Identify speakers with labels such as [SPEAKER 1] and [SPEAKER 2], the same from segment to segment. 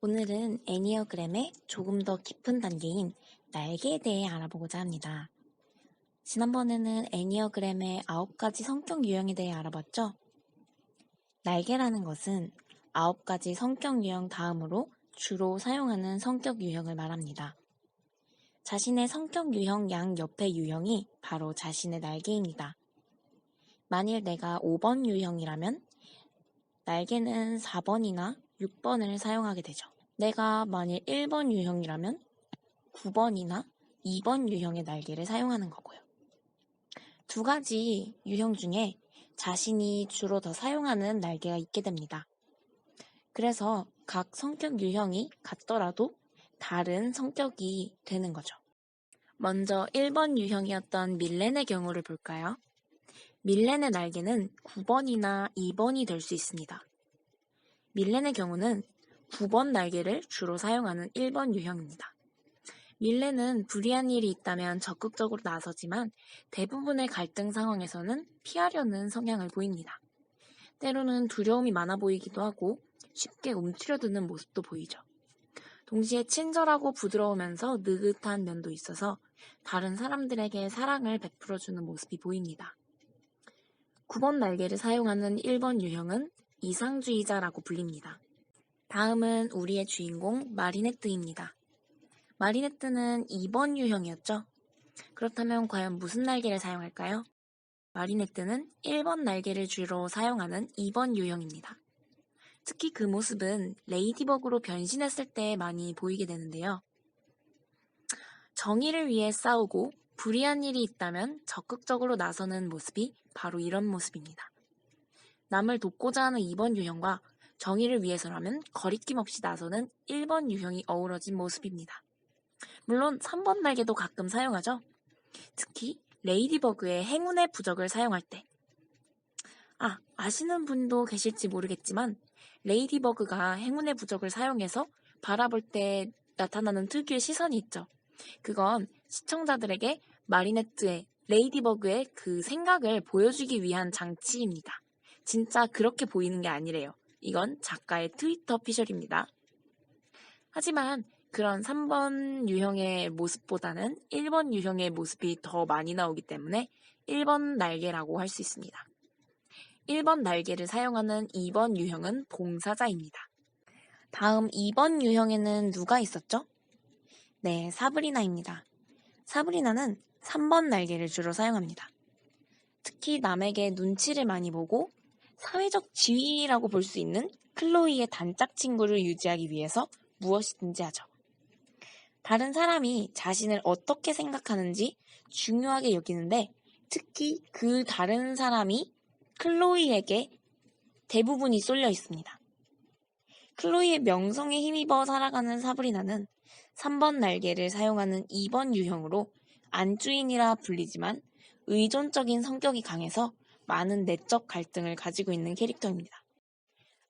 [SPEAKER 1] 오늘은 애니어그램의 조금 더 깊은 단계인 날개에 대해 알아보고자 합니다. 지난번에는 애니어그램의 9가지 성격 유형에 대해 알아봤죠? 날개라는 것은 9가지 성격 유형 다음으로 주로 사용하는 성격 유형을 말합니다. 자신의 성격 유형 양 옆의 유형이 바로 자신의 날개입니다. 만일 내가 5번 유형이라면 날개는 4번이나 6번을 사용하게 되죠. 내가 만일 1번 유형이라면 9번이나 2번 유형의 날개를 사용하는 거고요. 두 가지 유형 중에 자신이 주로 더 사용하는 날개가 있게 됩니다. 그래서 각 성격 유형이 같더라도 다른 성격이 되는 거죠. 먼저 1번 유형이었던 밀렌의 경우를 볼까요? 밀렌의 날개는 9번이나 2번이 될 수 있습니다. 밀렌의 경우는 9번 날개를 주로 사용하는 1번 유형입니다. 밀렌은 불리한 일이 있다면 적극적으로 나서지만 대부분의 갈등 상황에서는 피하려는 성향을 보입니다. 때로는 두려움이 많아 보이기도 하고 쉽게 움츠려드는 모습도 보이죠. 동시에 친절하고 부드러우면서 느긋한 면도 있어서 다른 사람들에게 사랑을 베풀어주는 모습이 보입니다. 9번 날개를 사용하는 1번 유형은 이상주의자라고 불립니다. 다음은 우리의 주인공 마리네트입니다. 마리네트는 2번 유형이었죠? 그렇다면 과연 무슨 날개를 사용할까요? 마리네트는 1번 날개를 주로 사용하는 2번 유형입니다. 특히 그 모습은 레이디버그로 변신했을 때 많이 보이게 되는데요. 정의를 위해 싸우고 불의한 일이 있다면 적극적으로 나서는 모습이 바로 이런 모습입니다. 남을 돕고자 하는 2번 유형과 정의를 위해서라면 거리낌 없이 나서는 1번 유형이 어우러진 모습입니다. 물론 3번 날개도 가끔 사용하죠. 특히 레이디버그의 행운의 부적을 사용할 때. 아시는 분도 계실지 모르겠지만 레이디버그가 행운의 부적을 사용해서 바라볼 때 나타나는 특유의 시선이 있죠. 그건 시청자들에게 마리네트의 레이디버그의 그 생각을 보여주기 위한 장치입니다. 진짜 그렇게 보이는 게 아니래요. 이건 작가의 트위터 피셜입니다. 하지만 그런 3번 유형의 모습보다는 1번 유형의 모습이 더 많이 나오기 때문에 1번 날개라고 할 수 있습니다. 1번 날개를 사용하는 2번 유형은 봉사자입니다. 다음 2번 유형에는 누가 있었죠? 네, 사브리나입니다. 사브리나는 3번 날개를 주로 사용합니다. 특히 남에게 눈치를 많이 보고 사회적 지위라고 볼 수 있는 클로이의 단짝 친구를 유지하기 위해서 무엇이든지 하죠. 다른 사람이 자신을 어떻게 생각하는지 중요하게 여기는데 특히 그 다른 사람이 클로이에게 대부분이 쏠려 있습니다. 클로이의 명성에 힘입어 살아가는 사브리나는 3번 날개를 사용하는 2번 유형으로 안주인이라 불리지만 의존적인 성격이 강해서 많은 내적 갈등을 가지고 있는 캐릭터입니다.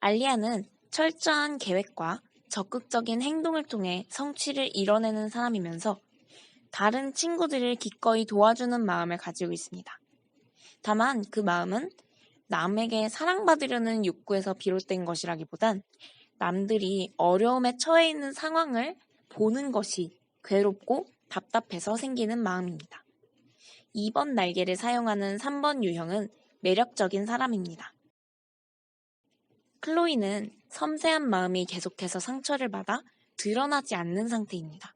[SPEAKER 1] 알리아는 철저한 계획과 적극적인 행동을 통해 성취를 이뤄내는 사람이면서 다른 친구들을 기꺼이 도와주는 마음을 가지고 있습니다. 다만 그 마음은 남에게 사랑받으려는 욕구에서 비롯된 것이라기보단 남들이 어려움에 처해 있는 상황을 보는 것이 괴롭고 답답해서 생기는 마음입니다. 2번 날개를 사용하는 3번 유형은 매력적인 사람입니다. 클로이는 섬세한 마음이 계속해서 상처를 받아 드러나지 않는 상태입니다.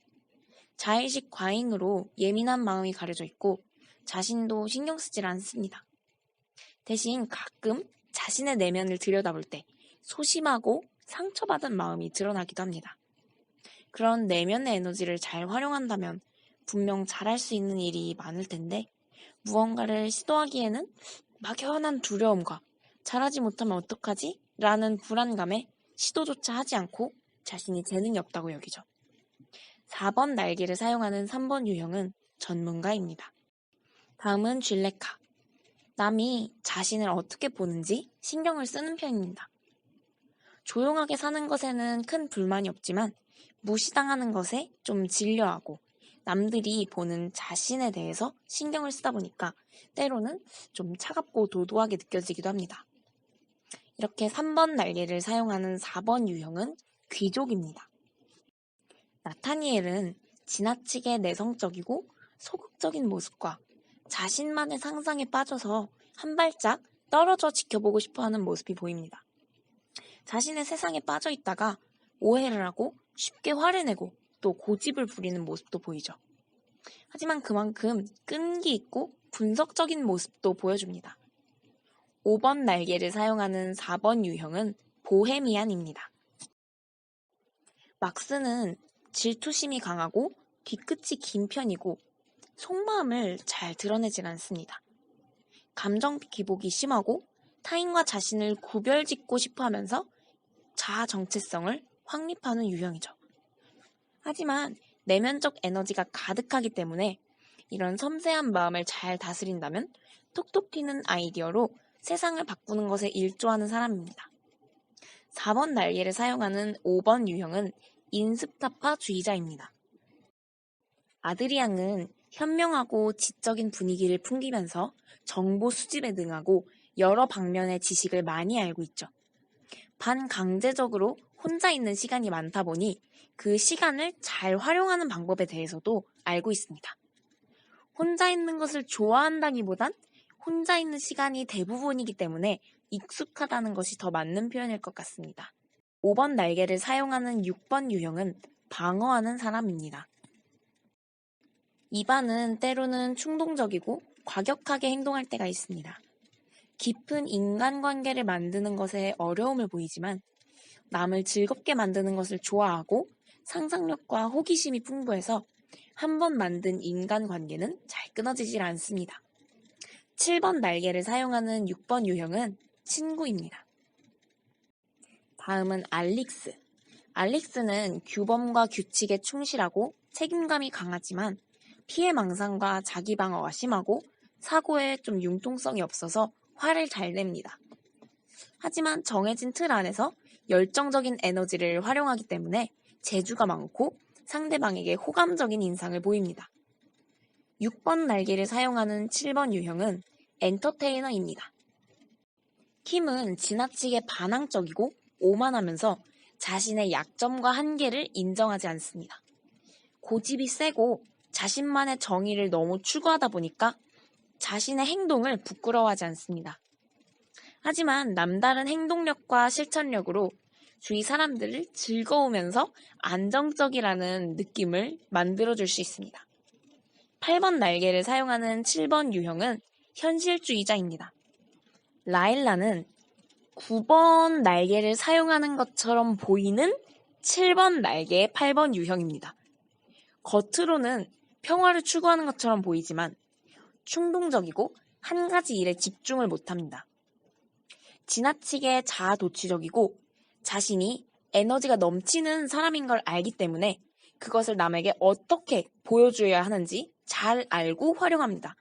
[SPEAKER 1] 자의식 과잉으로 예민한 마음이 가려져 있고 자신도 신경 쓰질 않습니다. 대신 가끔 자신의 내면을 들여다볼 때 소심하고 상처받은 마음이 드러나기도 합니다. 그런 내면의 에너지를 잘 활용한다면 분명 잘할 수 있는 일이 많을 텐데 무언가를 시도하기에는 막연한 두려움과 잘하지 못하면 어떡하지? 라는 불안감에 시도조차 하지 않고 자신이 재능이 없다고 여기죠. 4번 날개를 사용하는 3번 유형은 전문가입니다. 다음은 쥘레카. 남이 자신을 어떻게 보는지 신경을 쓰는 편입니다. 조용하게 사는 것에는 큰 불만이 없지만 무시당하는 것에 좀 질려하고 남들이 보는 자신에 대해서 신경을 쓰다 보니까 때로는 좀 차갑고 도도하게 느껴지기도 합니다. 이렇게 3번 날개를 사용하는 4번 유형은 귀족입니다. 나타니엘은 지나치게 내성적이고 소극적인 모습과 자신만의 상상에 빠져서 한 발짝 떨어져 지켜보고 싶어하는 모습이 보입니다. 자신의 세상에 빠져 있다가 오해를 하고 쉽게 화를 내고 또 고집을 부리는 모습도 보이죠. 하지만 그만큼 끈기 있고 분석적인 모습도 보여줍니다. 5번 날개를 사용하는 4번 유형은 보헤미안입니다. 막스는 질투심이 강하고 뒤끝이 긴 편이고 속마음을 잘 드러내질 않습니다. 감정 기복이 심하고 타인과 자신을 구별짓고 싶어하면서 자아 정체성을 확립하는 유형이죠. 하지만 내면적 에너지가 가득하기 때문에 이런 섬세한 마음을 잘 다스린다면 톡톡 튀는 아이디어로 세상을 바꾸는 것에 일조하는 사람입니다. 4번 날개를 사용하는 5번 유형은 인습타파주의자입니다. 아드리앙은 현명하고 지적인 분위기를 풍기면서 정보 수집에 능하고 여러 방면의 지식을 많이 알고 있죠. 반강제적으로 혼자 있는 시간이 많다 보니 그 시간을 잘 활용하는 방법에 대해서도 알고 있습니다. 혼자 있는 것을 좋아한다기보단 혼자 있는 시간이 대부분이기 때문에 익숙하다는 것이 더 맞는 표현일 것 같습니다. 5번 날개를 사용하는 6번 유형은 방어하는 사람입니다. 이반은 때로는 충동적이고 과격하게 행동할 때가 있습니다. 깊은 인간관계를 만드는 것에 어려움을 보이지만 남을 즐겁게 만드는 것을 좋아하고 상상력과 호기심이 풍부해서 한 번 만든 인간관계는 잘 끊어지질 않습니다. 7번 날개를 사용하는 6번 유형은 친구입니다. 다음은 알릭스. 알릭스는 규범과 규칙에 충실하고 책임감이 강하지만 피해망상과 자기방어가 심하고 사고에 좀 융통성이 없어서 화를 잘 냅니다. 하지만 정해진 틀 안에서 열정적인 에너지를 활용하기 때문에 재주가 많고 상대방에게 호감적인 인상을 보입니다. 6번 날개를 사용하는 7번 유형은 엔터테이너입니다. 킴은 지나치게 반항적이고 오만하면서 자신의 약점과 한계를 인정하지 않습니다. 고집이 세고 자신만의 정의를 너무 추구하다 보니까 자신의 행동을 부끄러워하지 않습니다. 하지만 남다른 행동력과 실천력으로 주위 사람들을 즐거우면서 안정적이라는 느낌을 만들어줄 수 있습니다. 8번 날개를 사용하는 7번 유형은 현실주의자입니다. 라일라는 9번 날개를 사용하는 것처럼 보이는 7번 날개의 8번 유형입니다. 겉으로는 평화를 추구하는 것처럼 보이지만 충동적이고 한 가지 일에 집중을 못합니다. 지나치게 자아도취적이고 자신이 에너지가 넘치는 사람인 걸 알기 때문에 그것을 남에게 어떻게 보여줘야 하는지 잘 알고 활용합니다.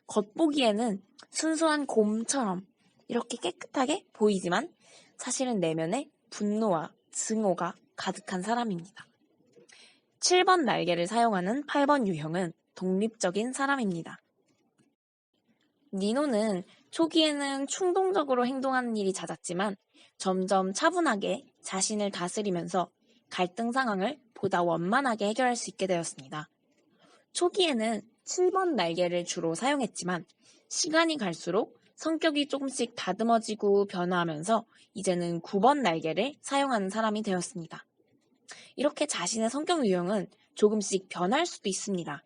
[SPEAKER 1] 겉보기에는 순수한 곰처럼 이렇게 깨끗하게 보이지만 사실은 내면에 분노와 증오가 가득한 사람입니다. 7번 날개를 사용하는 8번 유형은 독립적인 사람입니다. 니노는 초기에는 충동적으로 행동하는 일이 잦았지만 점점 차분하게 자신을 다스리면서 갈등 상황을 보다 원만하게 해결할 수 있게 되었습니다. 초기에는 7번 날개를 주로 사용했지만 시간이 갈수록 성격이 조금씩 다듬어지고 변화하면서 이제는 9번 날개를 사용하는 사람이 되었습니다. 이렇게 자신의 성격 유형은 조금씩 변할 수도 있습니다.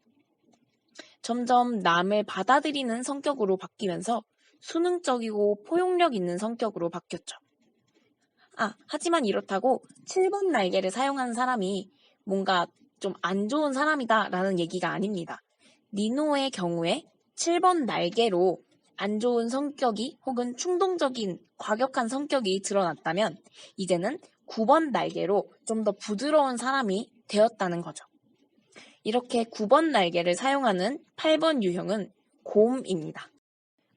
[SPEAKER 1] 점점 남을 받아들이는 성격으로 바뀌면서 수능적이고 포용력 있는 성격으로 바뀌었죠. 하지만 이렇다고 7번 날개를 사용하는 사람이 뭔가 좀 안 좋은 사람이다 라는 얘기가 아닙니다. 니노의 경우에 7번 날개로 안 좋은 성격이 혹은 충동적인 과격한 성격이 드러났다면 이제는 9번 날개로 좀 더 부드러운 사람이 되었다는 거죠. 이렇게 9번 날개를 사용하는 8번 유형은 곰입니다.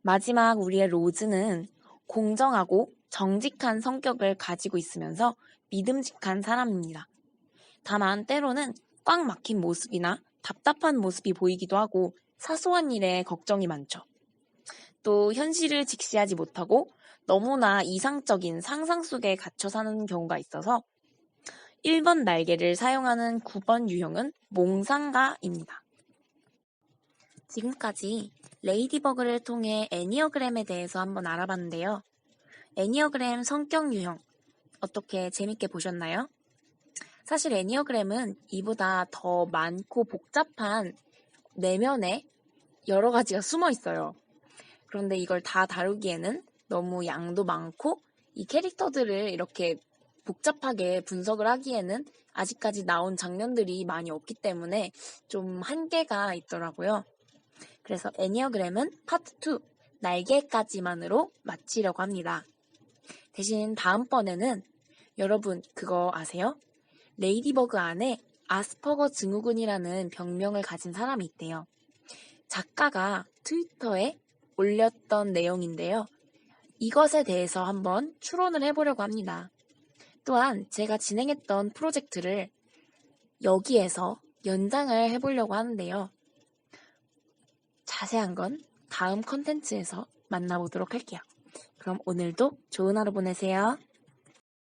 [SPEAKER 1] 마지막 우리의 로즈는 공정하고 정직한 성격을 가지고 있으면서 믿음직한 사람입니다. 다만 때로는 꽉 막힌 모습이나 답답한 모습이 보이기도 하고 사소한 일에 걱정이 많죠. 또 현실을 직시하지 못하고 너무나 이상적인 상상 속에 갇혀 사는 경우가 있어서 1번 날개를 사용하는 9번 유형은 몽상가입니다. 지금까지 레이디버그를 통해 애니어그램에 대해서 한번 알아봤는데요. 애니어그램 성격 유형 어떻게 재밌게 보셨나요? 사실 애니어그램은 이보다 더 많고 복잡한 내면에 여러 가지가 숨어 있어요. 그런데 이걸 다 다루기에는 너무 양도 많고 이 캐릭터들을 이렇게 복잡하게 분석을 하기에는 아직까지 나온 장면들이 많이 없기 때문에 좀 한계가 있더라고요. 그래서 애니어그램은 파트 2, 날개까지만으로 마치려고 합니다. 대신 다음번에는 여러분 그거 아세요? 레이디버그 안에 아스퍼거 증후군이라는 병명을 가진 사람이 있대요. 작가가 트위터에 올렸던 내용인데요. 이것에 대해서 한번 추론을 해보려고 합니다. 또한 제가 진행했던 프로젝트를 여기에서 연장을 해보려고 하는데요. 자세한 건 다음 컨텐츠에서 만나보도록 할게요. 그럼 오늘도 좋은 하루 보내세요.